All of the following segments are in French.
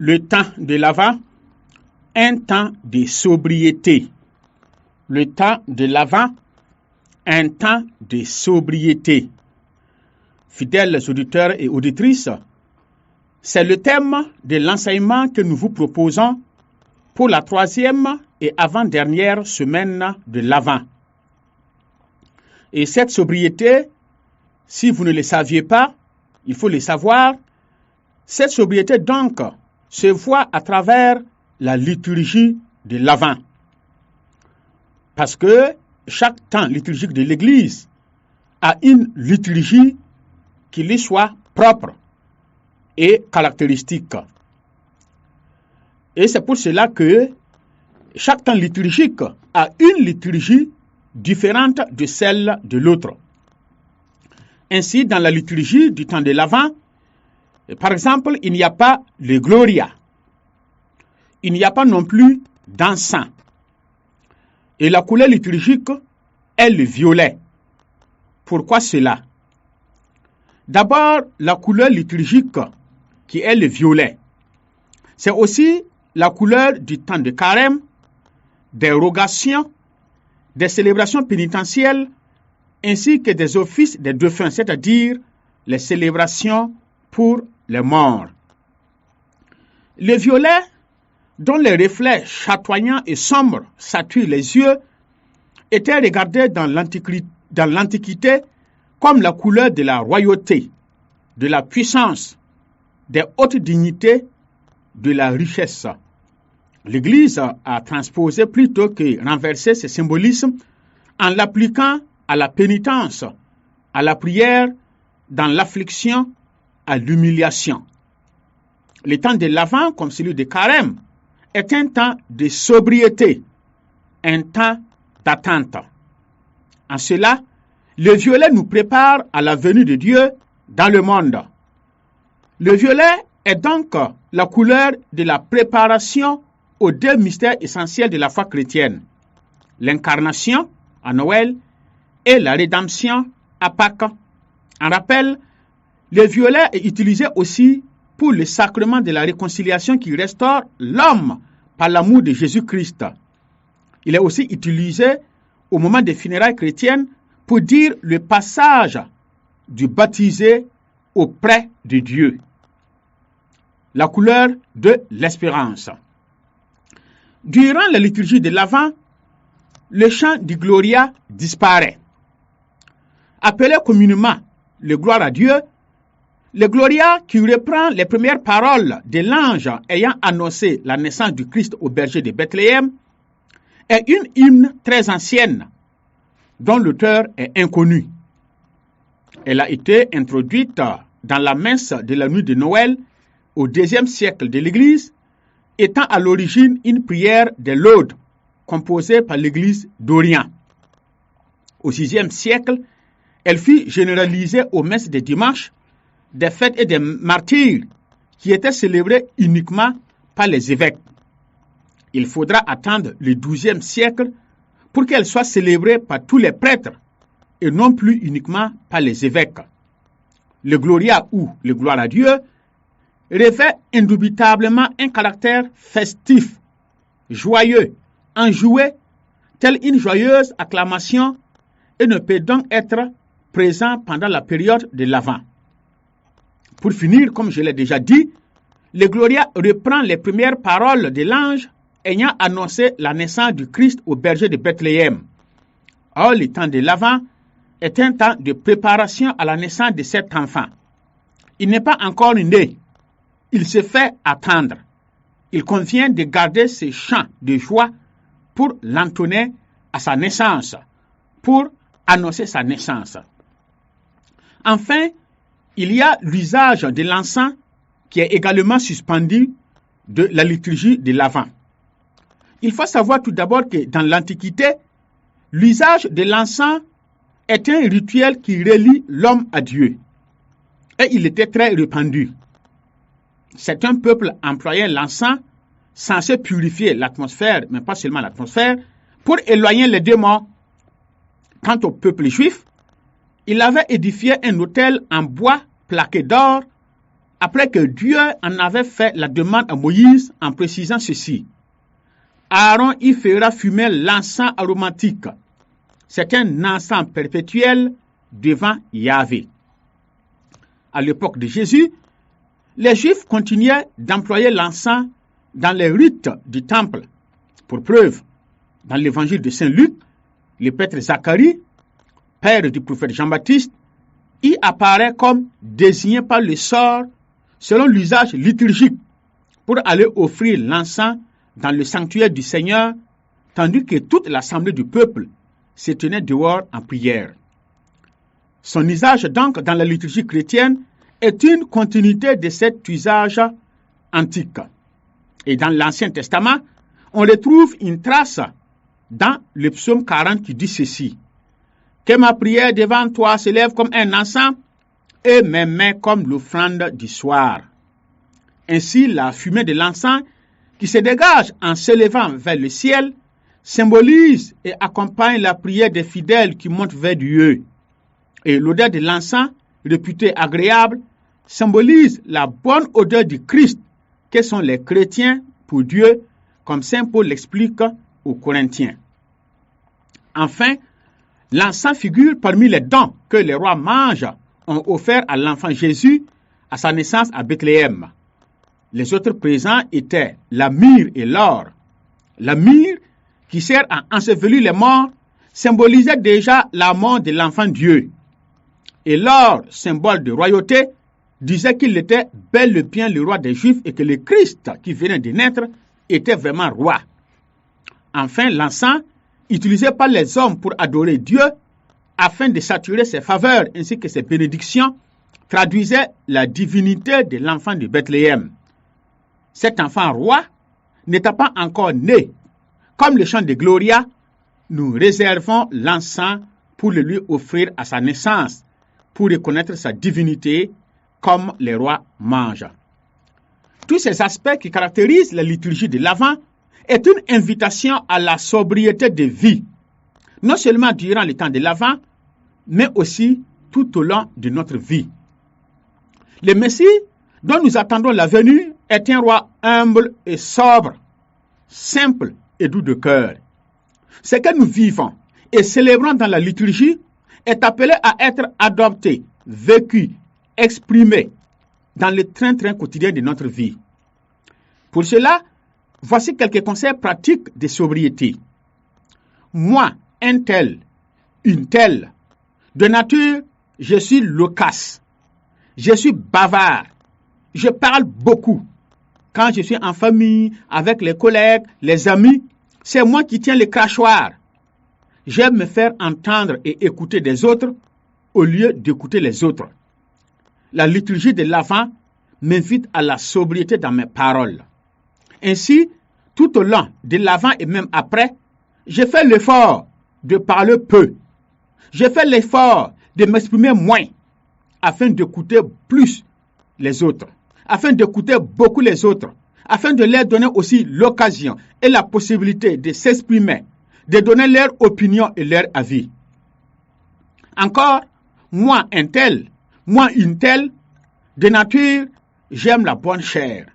le temps de l'Avent, un temps de sobriété. Le temps de l'Avent, un temps de sobriété. Fidèles auditeurs et auditrices, c'est le thème de l'enseignement que nous vous proposons pour la 3e et avant-dernière semaine de l'Avent. Et cette sobriété, si vous ne le saviez pas, il faut le savoir, cette sobriété donc se voit à travers la liturgie de l'Avent. Parce que chaque temps liturgique de l'Église a une liturgie qui lui soit propre et caractéristique. Et c'est pour cela que chaque temps liturgique a une liturgie différente de celle de l'autre. Ainsi, dans la liturgie du temps de l'Avent, par exemple, il n'y a pas le Gloria. Il n'y a pas non plus d'encens. Et la couleur liturgique est le violet. Pourquoi cela? D'abord, la couleur liturgique qui est le violet. C'est aussi la couleur du temps de carême, des rogations, des célébrations pénitentielles, ainsi que des offices des défunts, c'est-à-dire les célébrations pour les morts. Le violet, dont les reflets chatoyants et sombres saturent les yeux, était regardé dans l'Antiquité comme la couleur de la royauté, de la puissance, des hautes dignités, de la richesse. L'Église a transposé plutôt que renversé ce symbolisme en l'appliquant à la pénitence, à la prière, dans l'affliction, à l'humiliation. Le temps de l'Avent, comme celui de Carême, est un temps de sobriété, un temps d'attente. En cela, le violet nous prépare à la venue de Dieu dans le monde. Le violet est donc la couleur de la préparation aux 2 mystères essentiels de la foi chrétienne, l'incarnation à Noël et la rédemption à Pâques. En rappel, le violet est utilisé aussi pour le sacrement de la réconciliation qui restaure l'homme par l'amour de Jésus-Christ. Il est aussi utilisé au moment des funérailles chrétiennes pour dire le passage du baptisé auprès de Dieu. La couleur de l'espérance. Durant la liturgie de l'Avent, le chant du Gloria disparaît. Appelé communément le gloire à Dieu, le Gloria, qui reprend les premières paroles de l'ange ayant annoncé la naissance du Christ au berger de Bethléem, est une hymne très ancienne dont l'auteur est inconnu. Elle a été introduite dans la messe de la nuit de Noël au IIe siècle de l'Église, étant à l'origine une prière des laudes composée par l'Église d'Orient. Au VIe siècle, elle fut généralisée aux messes des dimanches, des fêtes et des martyrs qui étaient célébrés uniquement par les évêques. Il faudra attendre le XIIe siècle pour qu'elle soit célébrée par tous les prêtres et non plus uniquement par les évêques. Le Gloria ou le Gloire à Dieu revêt indubitablement un caractère festif, joyeux, enjoué, telle une joyeuse acclamation et ne peut donc être présent pendant la période de l'Avent. Pour finir, comme je l'ai déjà dit, le Gloria reprend les premières paroles de l'ange ayant annoncé la naissance du Christ au berger de Bethléem. Or, le temps de l'Avent est un temps de préparation à la naissance de cet enfant. Il n'est pas encore né. Il se fait attendre. Il convient de garder ces chants de joie pour l'entonner à sa naissance, pour annoncer sa naissance. Enfin, il y a l'usage de l'encens qui est également suspendu de la liturgie de l'Avent. Il faut savoir tout d'abord que dans l'Antiquité, l'usage de l'encens est un rituel qui relie l'homme à Dieu. Et il était très répandu. C'est un peuple employant l'encens censé purifier l'atmosphère, mais pas seulement l'atmosphère, pour éloigner les démons. Quant au peuple juif, il avait édifié un autel en bois plaqué d'or après que Dieu en avait fait la demande à Moïse en précisant ceci. Aaron y fera fumer l'encens aromatique. C'est un encens perpétuel devant Yahvé. À l'époque de Jésus, les Juifs continuaient d'employer l'encens dans les rites du temple. Pour preuve, dans l'évangile de Saint Luc, le prêtre Zacharie, père du prophète Jean-Baptiste, y apparaît comme désigné par le sort selon l'usage liturgique pour aller offrir l'encens dans le sanctuaire du Seigneur, tandis que toute l'assemblée du peuple se tenait dehors en prière. Son usage donc dans la liturgie chrétienne est une continuité de cet usage antique. Et dans l'Ancien Testament, on retrouve une trace dans le psaume 40 qui dit ceci. Que ma prière devant toi s'élève comme un encens et mes mains comme l'offrande du soir. Ainsi, la fumée de l'encens qui se dégage en s'élevant vers le ciel symbolise et accompagne la prière des fidèles qui montent vers Dieu. Et l'odeur de l'encens, réputée agréable, symbolise la bonne odeur du Christ que sont les chrétiens pour Dieu, comme saint Paul l'explique aux Corinthiens. Enfin, l'encens figure parmi les dons que les rois mages ont offerts à l'enfant Jésus à sa naissance à Bethléem. Les autres présents étaient la myrrhe et l'or. La myrrhe, qui sert à ensevelir les morts, symbolisait déjà la mort de l'enfant Dieu. Et l'or, symbole de royauté, disait qu'il était bel et bien le roi des Juifs et que le Christ qui venait de naître était vraiment roi. Enfin, l'encens, utilisé par les hommes pour adorer Dieu, afin de s'attirer ses faveurs ainsi que ses bénédictions, traduisait la divinité de l'enfant de Bethléem. Cet enfant roi n'était pas encore né. Comme le chant de Gloria, nous réservons l'encens pour le lui offrir à sa naissance, pour reconnaître sa divinité comme les rois mangent. Tous ces aspects qui caractérisent la liturgie de l'Avent est une invitation à la sobriété de vie, non seulement durant le temps de l'Avent, mais aussi tout au long de notre vie. Le Messie dont nous attendons la venue est un roi humble et sobre, simple et doux de cœur. Ce que nous vivons et célébrons dans la liturgie est appelé à être adopté, vécu, exprimé dans le train-train quotidien de notre vie. Pour cela, voici quelques conseils pratiques de sobriété. Moi, un tel, une telle, de nature, je suis loquace, je suis bavard, je parle beaucoup. Quand je suis en famille, avec les collègues, les amis, c'est moi qui tiens le crachoir. J'aime me faire entendre et écouter des autres au lieu d'écouter les autres. La liturgie de l'Avent m'invite à la sobriété dans mes paroles. Ainsi, tout au long de l'Avent et même après, j'ai fait l'effort de parler peu. J'ai fait l'effort de m'exprimer moins afin d'écouter plus les autres, afin d'écouter beaucoup les autres, afin de leur donner aussi l'occasion et la possibilité de s'exprimer, de donner leur opinion et leur avis. Encore, moi un tel, moi une telle, de nature, j'aime la bonne chair.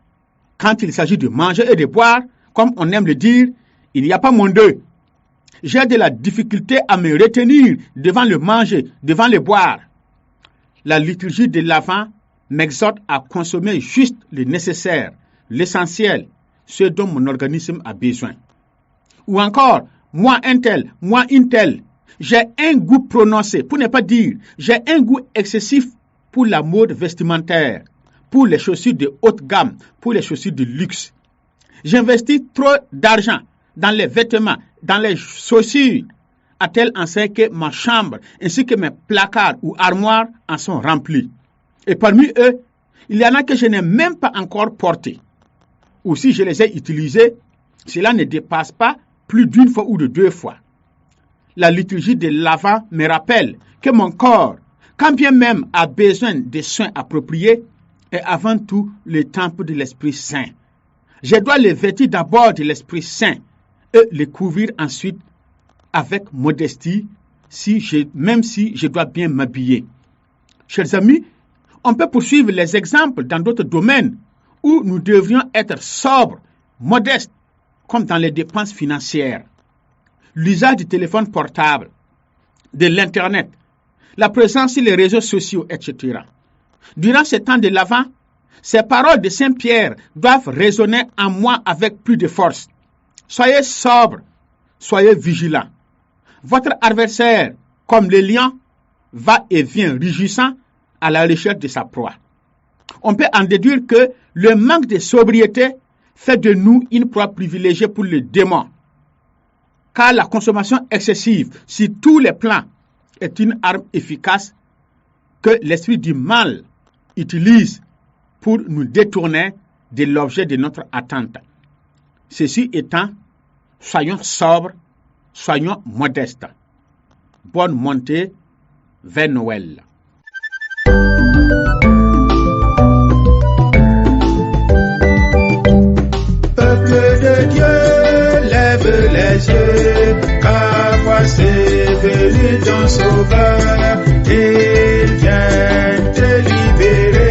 Quand il s'agit de manger et de boire, comme on aime le dire, il n'y a pas mon deux. J'ai de la difficulté à me retenir devant le manger, devant le boire. La liturgie de l'Avent m'exhorte à consommer juste le nécessaire, l'essentiel, ce dont mon organisme a besoin. Ou encore, moi un tel, moi une telle, j'ai un goût prononcé, pour ne pas dire, j'ai un goût excessif pour la mode vestimentaire, pour les chaussures de haute gamme, pour les chaussures de luxe. J'investis trop d'argent dans les vêtements, dans les chaussures, à tel enseigne que ma chambre ainsi que mes placards ou armoires en sont remplis. Et parmi eux, il y en a que je n'ai même pas encore portés. Ou si je les ai utilisés, cela ne dépasse pas plus d'une fois ou de deux fois. La liturgie de l'Avent me rappelle que mon corps, quand bien même a besoin de soins appropriés, est avant tout le temple de l'Esprit Saint. Je dois le vêtir d'abord de l'Esprit Saint et le couvrir ensuite avec modestie, même si je dois bien m'habiller. Chers amis, On peut poursuivre les exemples dans d'autres domaines où nous devrions être sobres, modestes, comme dans les dépenses financières. L'usage du téléphone portable, de l'Internet, la présence sur les réseaux sociaux, etc. Durant ce temps de l'Avent, ces paroles de Saint Pierre doivent résonner en moi avec plus de force. Soyez sobres, soyez vigilants. Votre adversaire, comme le lion, va et vient rugissant à la recherche de sa proie. On peut en déduire que le manque de sobriété fait de nous une proie privilégiée pour le démon. Car la consommation excessive sur tous les plans est une arme efficace que l'esprit du mal utilise pour nous détourner de l'objet de notre attente. Ceci étant, soyons sobres, soyons modestes. Bonne montée vers Noël. Peuple de Dieu, lève les yeux, car voici venu ton sauveur, il vient te libérer.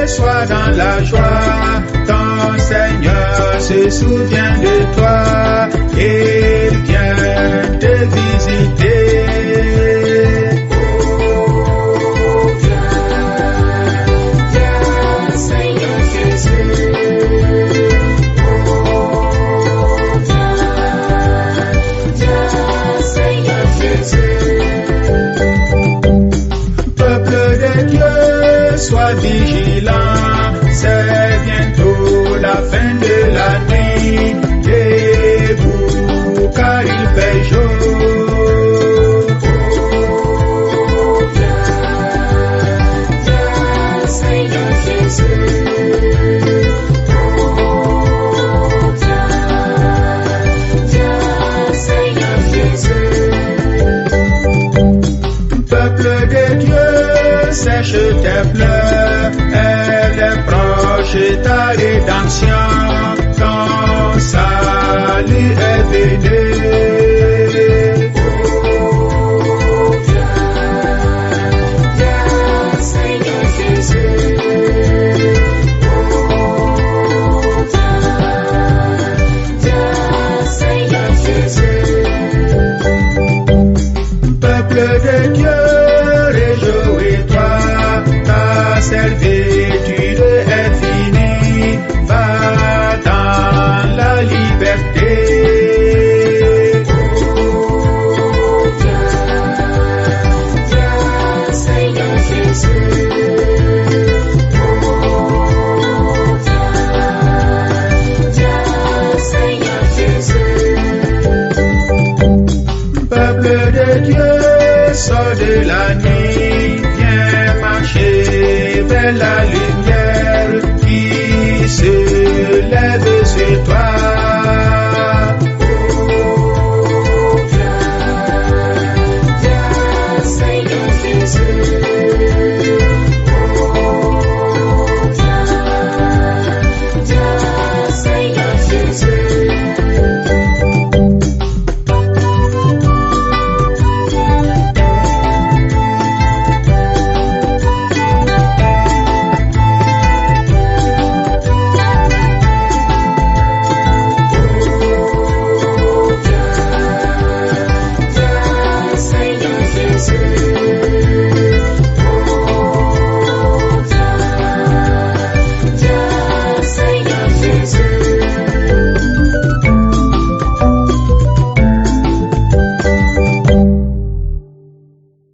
Sois dans la joie, ton Seigneur se souvient de toi, il vient te visiter. Viens, Seigneur Jésus. Viens, Seigneur Jésus. Peuple de Dieu, sois vigilant. C'est bientôt la fin de la nuit, debout car il fait jour. Viens, Seigneur Jésus. Viens, Seigneur Jésus. Peuple de Dieu, sèche tes pleurs, elle est proche ta rédemption, ton salut est venu. Viens, Seigneur Jésus. Viens, Seigneur Jésus. Peuple de Dieu, réjouis-toi, ta servitude est finie, va dans la liberté. Viens, Seigneur Jésus. Viens, Seigneur Jésus. Peuple de Dieu, sors de la nuit, viens marcher vers la lumière.